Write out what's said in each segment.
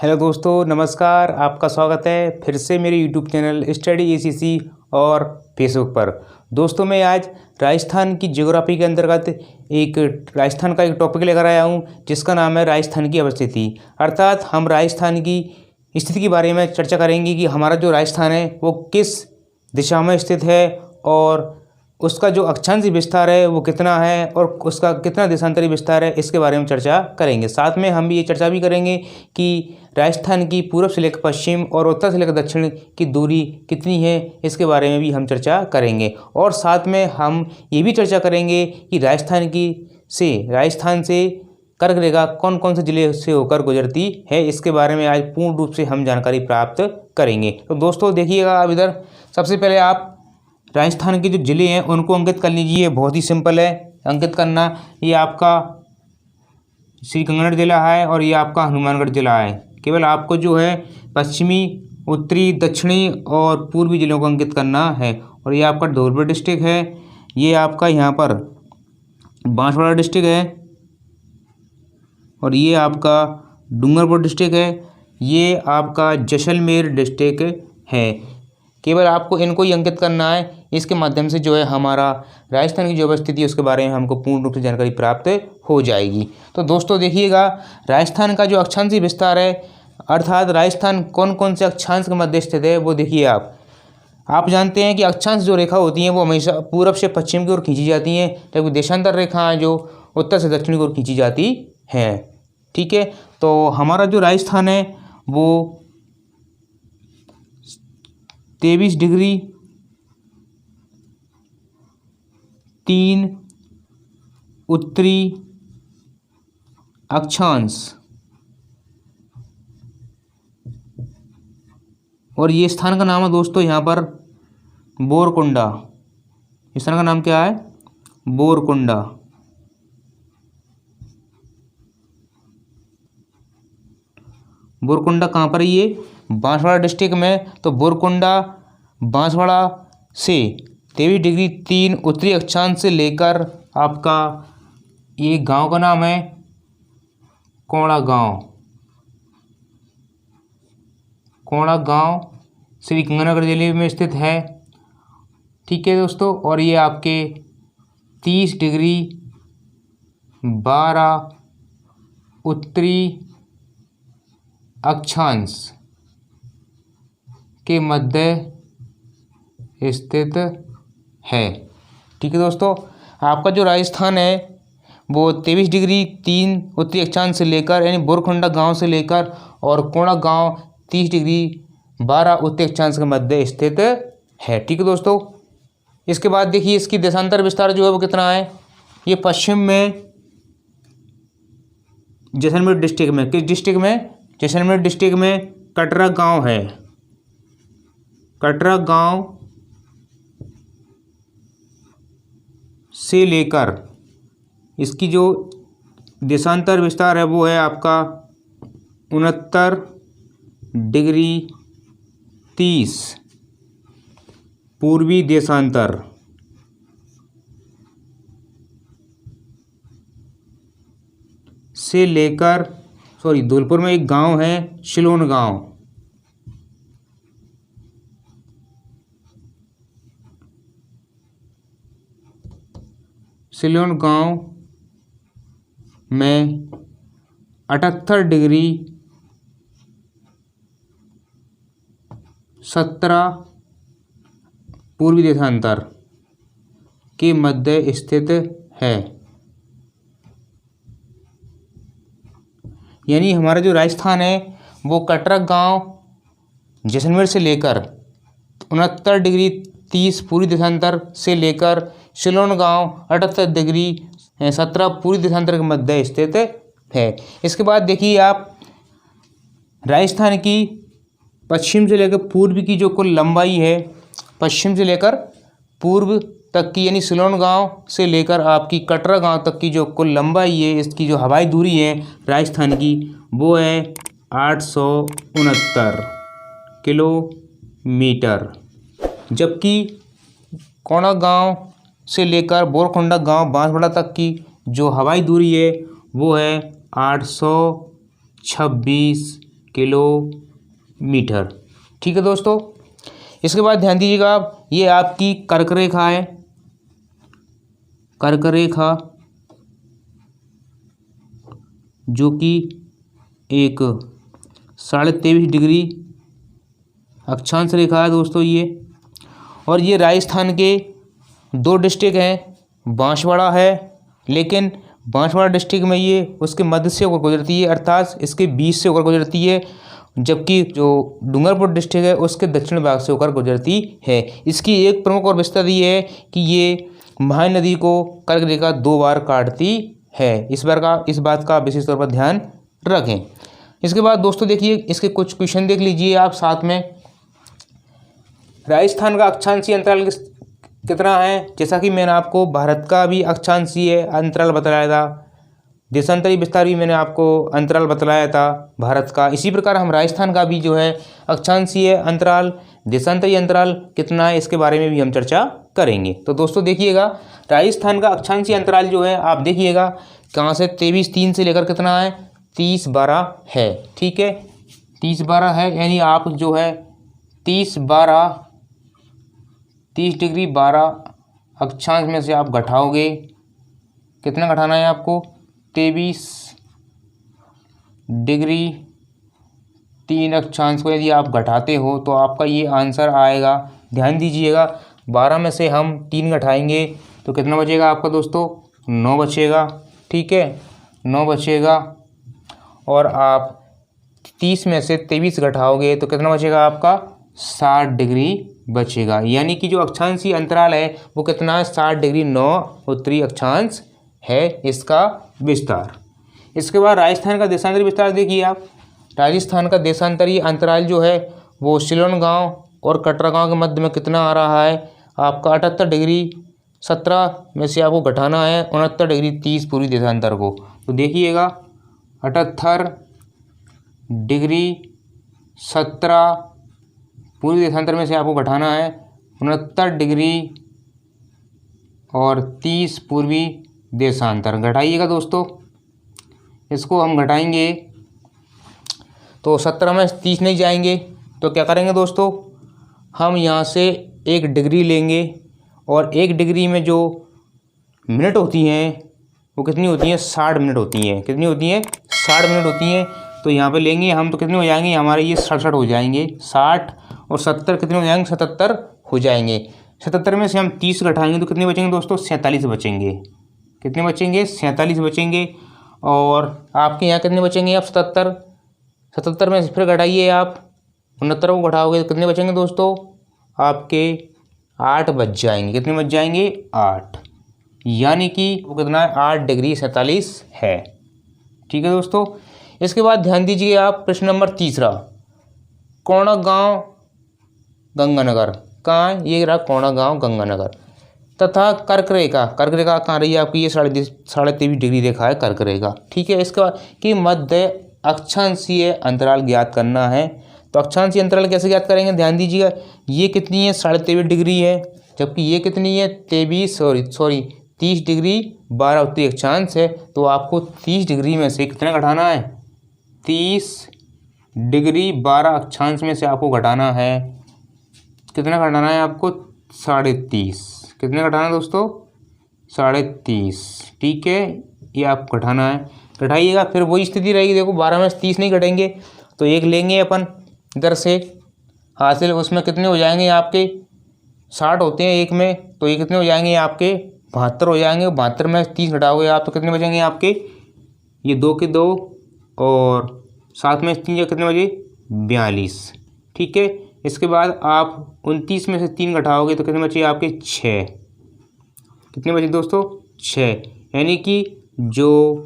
Hello दोस्तों, नमस्कार। आपका स्वागत है फिर से मेरे यूट्यूब चैनल स्टडी एसीसी और फेसबुक पर। दोस्तों, मैं आज राजस्थान की ज्योग्राफी के अंतर्गत एक राजस्थान का एक टॉपिक लेकर आया हूं, जिसका नाम है राजस्थान की अवस्थिति। अर्थात हम राजस्थान की स्थिति के बारे में चर्चा करेंगे कि हमारा जो राजस्थान है वो किस दिशा में स्थित है और उसका जो अक्षांशीय विस्तार है वो कितना है और उसका कितना देशांतरी विस्तार है, इसके बारे में चर्चा करेंगे। साथ में हम ये चर्चा भी करेंगे कि राजस्थान की पूर्व से लेकर पश्चिम और उत्तर से लेकर दक्षिण की दूरी कितनी है, इसके बारे में भी हम चर्चा करेंगे। और साथ में हम ये भी चर्चा करेंगे कि राजस्थान से कर्क रेखा कौन कौन से जिले से होकर गुजरती है, इसके बारे में आज पूर्ण रूप से हम जानकारी प्राप्त करेंगे। तो दोस्तों देखिएगा, अब इधर सबसे पहले आप राजस्थान के जो ज़िले हैं उनको अंकित कर लीजिए। बहुत ही सिंपल है अंकित करना। ये आपका श्रीगंगानगर जिला है और ये आपका हनुमानगढ़ जिला है। केवल आपको जो है पश्चिमी, उत्तरी, दक्षिणी और पूर्वी जिलों को अंकित करना है। और ये आपका धौलपुर डिस्ट्रिक्ट है, ये आपका यहाँ पर बांसवाड़ा डिस्ट्रिक्ट है, और ये आपका डूंगरपुर डिस्ट्रिक्ट है, ये आपका जैसलमेर डिस्ट्रिक्ट है। केवल आपको इनको ही अंकित करना है। इसके माध्यम से जो है हमारा राजस्थान की जो अवस्थिति है उसके बारे में हमको पूर्ण रूप से जानकारी प्राप्त हो जाएगी। तो दोस्तों देखिएगा, राजस्थान का जो अक्षांशीय विस्तार है, अर्थात राजस्थान कौन कौन से अक्षांश के मध्य स्थित है, वो देखिए आप जानते हैं कि अक्षांश जो रेखा होती हैं वो हमेशा पूरब से पश्चिम की ओर खींची जाती हैं, जबकि देशांतर रेखाएं जो उत्तर से दक्षिण की ओर खींची जाती हैं। ठीक है, तो हमारा जो राजस्थान है वो 23 डिग्री 3 उत्तरी अक्षांश, और ये स्थान का नाम है दोस्तों यहाँ पर बोरकुंडा। इस स्थान का नाम क्या है? बोरकुंडा। बोरकुंडा कहाँ पर है? ये बांसवाड़ा डिस्ट्रिक्ट में। तो बोरकुंडा बांसवाड़ा से 23 डिग्री 3 उत्तरी अक्षांश से लेकर आपका ये गांव का नाम है कोड़ा गांव। कोड़ा गांव श्रीगंगानगर जिले में स्थित है। ठीक है दोस्तों, और ये आपके 30 डिग्री 12 उत्तरी अक्षांश के मध्य स्थित है। ठीक है दोस्तों, आपका जो राजस्थान है वो 23 डिग्री 3 उत्तरी अक्षांश से लेकर, यानी बोरकुंडा गांव से लेकर, और कोड़ा गांव 30 डिग्री 12 उत्तरी अक्षांश के मध्य स्थित है। ठीक है दोस्तों, इसके बाद देखिए इसकी देशांतर विस्तार जो है वो कितना है। ये पश्चिम में जैसलमेर डिस्ट्रिक्ट में, किस डिस्ट्रिक्ट में? जैसलमेर डिस्ट्रिक्ट में कटरा गांव है। कटरा गांव से लेकर इसकी जो देशांतर विस्तार है वो है आपका 69 डिग्री 30 पूर्वी देशांतर से लेकर, धौलपुर में एक गांव है सिलोन गांव। सिलोन गांव में 78 डिग्री 17 पूर्वी देशांतर के मध्य स्थित है। यानी हमारा जो राजस्थान है वो कटरा गांव जैसलमेर से लेकर 69 डिग्री 30 पूर्वी देशांतर से लेकर सिलोन गांव 78 डिग्री 17 पूर्वी देशांतर के मध्य स्थित है। इसके बाद देखिए आप राजस्थान की पश्चिम से लेकर पूर्व की जो कुल लंबाई है, पश्चिम से लेकर पूर्व तक की, यानी सिलोन गांव से लेकर आपकी कटरा गांव तक की जो कुल लंबाई है, इसकी जो हवाई दूरी है राजस्थान की, वो है 869 किलोमीटर। जबकि कोड़ा गांव से लेकर बोरकुंडा गांव बांसवाड़ा तक की जो हवाई दूरी है वो है 826 किलोमीटर। ठीक है दोस्तों। इसके बाद ध्यान दीजिएगा आप, ये आपकी कर्क रेखा है, कर्क रेखा जो कि एक 23.5 डिग्री अक्षांश रेखा है दोस्तों ये। और ये राजस्थान के 2 डिस्ट्रिक्ट हैं, बांसवाड़ा है, लेकिन बांसवाड़ा डिस्ट्रिक्ट में ये उसके मध्य से होकर गुजरती है, अर्थात इसके बीच से होकर गुजरती है, जबकि जो डूंगरपुर डिस्ट्रिक्ट है उसके दक्षिण भाग से होकर गुजरती है। इसकी एक प्रमुख और विशेषता ये है कि ये महानदी को कर्क रेखा 2 बार काटती है। इस बात का विशेष तौर पर ध्यान रखें। इसके बाद दोस्तों देखिए, इसके कुछ क्वेश्चन देख लीजिए आप साथ में। राजस्थान का अक्षांशीय अंतराल कितना है? जैसा कि मैंने आपको भारत का भी अक्षांशीय अंतराल बताया था, देशांतरी विस्तार भी मैंने आपको अंतराल बतलाया था भारत का। इसी प्रकार हम राजस्थान का भी जो है अक्षांशीय अंतराल, देशांतरी अंतराल कितना है, इसके बारे में भी हम चर्चा करेंगे। तो दोस्तों देखिएगा, राजस्थान का अक्षांशीय अंतराल जो है आप देखिएगा कहाँ से 23.3 से लेकर कितना है 30.12 है। ठीक है, 30.12 है, यानी आप जो है 30 डिग्री 12 अक्षांश में से आप घटाओगे, कितना घटाना है आपको 23 डिग्री 3 अक्षांश को यदि आप घटाते हो तो आपका ये आंसर आएगा। ध्यान दीजिएगा, 12 में से हम 3 घटाएंगे तो कितना बचेगा आपका दोस्तों 9 बचेगा। ठीक है, 9 बचेगा। और आप 30 में से 23 घटाओगे तो कितना बचेगा आपका 60 डिग्री बचेगा। यानी कि जो अक्षांशीय अंतराल है वो कितना है 60 डिग्री 9 उत्तरी अक्षांश है इसका विस्तार। इसके बाद राजस्थान का देशांतरी विस्तार देखिए आप। राजस्थान का देशांतरी अंतराल जो है वो सिलोन गांव और कटरा गांव के मध्य में कितना आ रहा है आपका 78 डिग्री 17 में से आपको घटाना है 69 डिग्री 30 पूर्वी देशांतर को। तो देखिएगा 78 डिग्री 17 पूर्वी देशांतर में से आपको घटाना है 69 डिग्री और 30 पूर्वी देशांतर। घटाइएगा दोस्तों, इसको हम घटाएंगे तो 17 में 30 नहीं जाएंगे तो क्या करेंगे दोस्तों, हम यहाँ से 1 डिग्री लेंगे और 1 डिग्री में जो मिनट होती हैं वो कितनी होती हैं 60 मिनट होती हैं। कितनी होती हैं 60 मिनट होती हैं। तो यहाँ पे लेंगे हम तो कितने हो जाएंगे हमारे ये 67 हो जाएंगे, 60 और 70 कितने हो जाएंगे 77 हो जाएंगे। 77 में से हम 30 घटाएंगे तो कितने बचेंगे दोस्तों 47 बचेंगे। कितने बचेंगे 47 बचेंगे। और आपके यहाँ कितने बचेंगे आप 77 में से फिर घटाइए आप 69 को घटाओगे तो कितने बचेंगे दोस्तों आपके 8 बच जाएंगे। कितने बच जाएंगे 8, यानी कि वो कितना है 8 डिग्री 47 है। ठीक है दोस्तों। इसके बाद ध्यान दीजिए आप प्रश्न नंबर 3, कोणा गांव गंगानगर कहाँ है, ये रहा कोणा गांव गंगानगर तथा कर्क रेखा कहाँ रही है आपकी ये 23.5 डिग्री रेखा है कर्क रेखा। ठीक है, इसका कि मध्य अक्षांशीय अंतराल ज्ञात करना है। तो अक्षांशीय अंतराल कैसे ज्ञात करेंगे, ध्यान दीजिएगा, ये कितनी है 23.5 डिग्री है, जबकि ये कितनी है 30 डिग्री 12 उत्तरी अक्षांश है। तो आपको 30 डिग्री में से कितना घटाना है 30 डिग्री 12 अक्षांश में से आपको घटाना है, कितना घटाना है आपको 30.5। कितने घटाना है दोस्तों 30.5। ठीक है, ये आप घटाना है, घटाइएगा फिर वही स्थिति रहेगी। देखो 12 में से 30 नहीं घटेंगे तो 1 लेंगे अपन इधर से हासिल, उसमें कितने हो जाएंगे आपके 60 होते हैं 1 में, तो ये कितने हो जाएंगे आपके 72 हो जाएंगे। 72 में 30 घटाओगे आप तो कितने बचेंगे आपके ये 2 के 2 और 7 में 3 कितने बजे 42। ठीक है, इसके बाद आप 29 में से 3 घटाओगे तो कितने बचे आपके 6। कितने बचे दोस्तों 6, यानी कि जो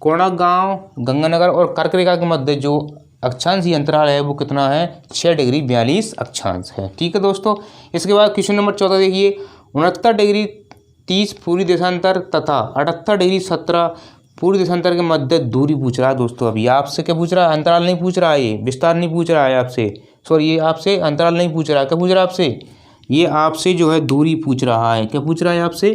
कोणा गांव गंगानगर और कर्क रेखा के मध्य जो अक्षांशीय अंतराल है वो कितना है 6 डिग्री 42 अक्षांश है। ठीक है दोस्तों। इसके बाद क्वेश्चन नंबर 14 देखिए, 69 डिग्री 30 पूर्वी देशांतर तथा 78 डिग्री 17 पूर्वी देशांतर के मध्य दूरी पूछ रहा है दोस्तों। अभी आपसे क्या पूछ रहा है, अंतराल नहीं पूछ रहा है, ये विस्तार नहीं पूछ रहा है आपसे, सॉरी ये आपसे अंतराल नहीं पूछ रहा है, क्या पूछ रहा है आपसे, ये आपसे जो है दूरी पूछ रहा है। क्या पूछ रहा है आपसे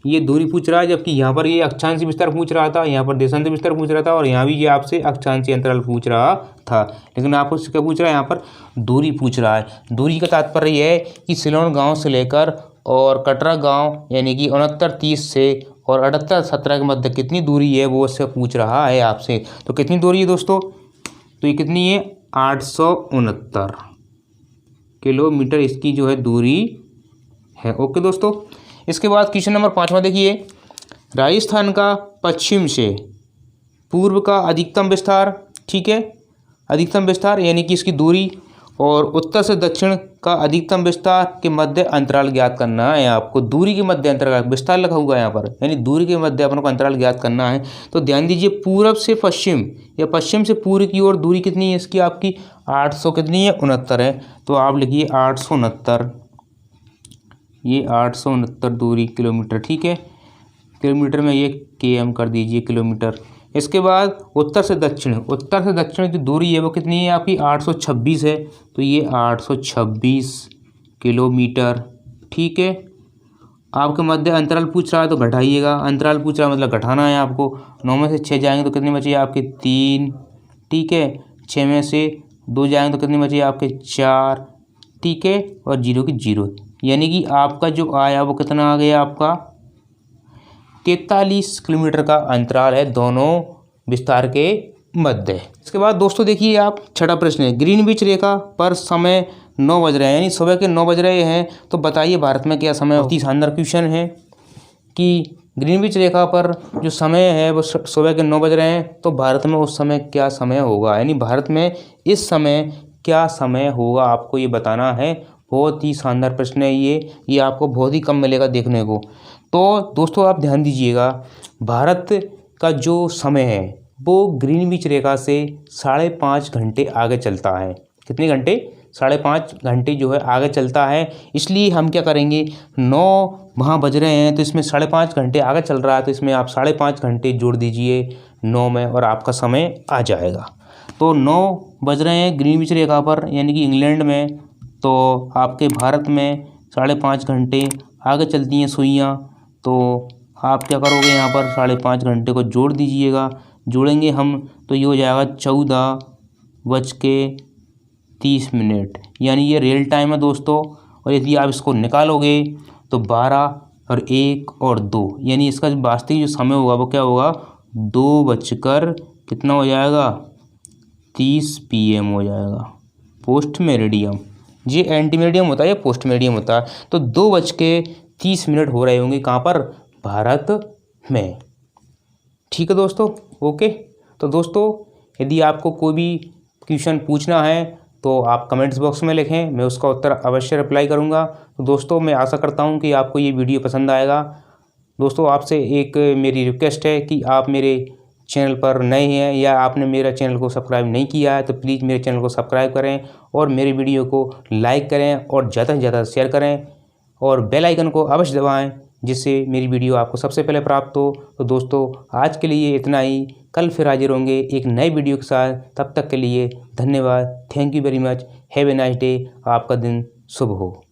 ये दूरी पूछ रहा है, जबकि यहाँ पर ये अक्षांश विस्तार पूछ रहा था, यहाँ पर देशांतर विस्तार पूछ रहा था, और यहाँ भी ये आपसे अक्षांशीय अंतराल पूछ रहा था। लेकिन आपको क्या पूछ रहा है, यहाँ पर दूरी पूछ रहा है। दूरी का तात्पर्य यह है कि सिलोन गांव से लेकर और कटरा गांव यानी कि 69-30 से और 78-17 के मध्य कितनी दूरी है वो उससे पूछ रहा है आपसे। तो कितनी दूरी है दोस्तों, तो ये कितनी है 869 किलोमीटर इसकी जो है दूरी है। ओके दोस्तों, इसके बाद क्वेश्चन नंबर 5वां देखिए, राजस्थान का पश्चिम से पूर्व का अधिकतम विस्तार, ठीक है, अधिकतम विस्तार यानी कि इसकी दूरी, और उत्तर से दक्षिण का अधिकतम विस्तार के मध्य अंतराल ज्ञात करना है आपको। दूरी के मध्य अंतराल, विस्तार लिखा हुआ है यहाँ पर, यानी दूरी के मध्य अपन को अंतराल ज्ञात करना है। तो ध्यान दीजिए, पूर्व से पश्चिम या पश्चिम से पूर्व की ओर दूरी कितनी है इसकी, आपकी 800 कितनी है 69 है। तो आप लिखिए 869, ये 869 दूरी किलोमीटर, ठीक है, किलोमीटर में ये km कर दीजिए किलोमीटर। इसके बाद उत्तर से दक्षिण, उत्तर से दक्षिण की दूरी है वो कितनी है आपकी 826 है। तो ये 826 किलोमीटर, ठीक है। आपके मध्य अंतराल पूछ रहा है तो घटाइएगा, अंतराल पूछ रहा है मतलब घटाना है आपको। 9 में से 6 जाएंगे तो कितनी बची आपके 3, ठीक है। 6 में से 2 जाएंगे तो कितनी बची आपके 4, ठीक है, और 0 की 0, यानी कि आपका जो आया वो कितना आ गया आपका 43 किलोमीटर का अंतराल है दोनों विस्तार के मध्य। इसके बाद दोस्तों देखिए आप, छठा प्रश्न है, ग्रीनविच रेखा पर समय 9 बज रहे हैं, यानी सुबह के 9 बज रहे हैं, तो बताइए भारत में क्या समय। बहुत ही शानदार क्वेश्चन है कि ग्रीनविच रेखा पर जो समय है वो सुबह के 9 बज रहे हैं, तो भारत में उस समय क्या समय होगा, यानी भारत में इस समय क्या समय होगा आपको ये बताना है। बहुत ही शानदार प्रश्न है ये आपको बहुत ही कम मिलेगा देखने को। तो दोस्तों आप ध्यान दीजिएगा, भारत का जो समय है वो ग्रीनविच रेखा से 5.5 घंटे आगे चलता है। कितने घंटे, 5.5 घंटे जो है आगे चलता है। इसलिए हम क्या करेंगे, 9 वहाँ बज रहे हैं तो इसमें 5.5 घंटे आगे चल रहा है, तो इसमें आप 5.5 घंटे जोड़ दीजिए 9 में और आपका समय आ जाएगा। तो 9 बज रहे हैं ग्रीनविच रेखा पर यानी कि इंग्लैंड में, तो आपके भारत में 5.5 घंटे आगे चलती हैं सुइयाँ। तो आप क्या करोगे, यहाँ पर 5.5 घंटे को जोड़ दीजिएगा, जोड़ेंगे हम तो ये हो जाएगा 14:30, यानी ये रियल टाइम है दोस्तों। और यदि आप इसको निकालोगे तो 12 और 1 और 2, यानी इसका जो वास्तविक जो समय होगा वो क्या होगा 2 बजकर कितना हो जाएगा 30 PM हो जाएगा। पोस्ट मेरिडियम, ये एंटी मेरिडियम होता है या पोस्ट मेरिडियम होता है। तो 2:30 हो रहे होंगे कहाँ पर, भारत में, ठीक है दोस्तों। ओके, तो दोस्तों यदि आपको कोई भी क्वेश्चन पूछना है तो आप कमेंट्स बॉक्स में लिखें, मैं उसका उत्तर अवश्य रिप्लाई करूंगा। तो दोस्तों मैं आशा करता हूं कि आपको ये वीडियो पसंद आएगा। दोस्तों आपसे एक मेरी रिक्वेस्ट है कि आप मेरे चैनल पर नए हैं या आपने मेरा चैनल को सब्सक्राइब नहीं किया है तो प्लीज़ मेरे चैनल को सब्सक्राइब करें और मेरे वीडियो को लाइक करें और ज़्यादा से ज़्यादा शेयर करें और बेल आइकन को अवश्य दबाएं, जिससे मेरी वीडियो आपको सबसे पहले प्राप्त हो। तो दोस्तों आज के लिए इतना ही, कल फिर हाजिर होंगे एक नए वीडियो के साथ। तब तक के लिए धन्यवाद, thank you very much, have a nice day, आपका दिन शुभ हो।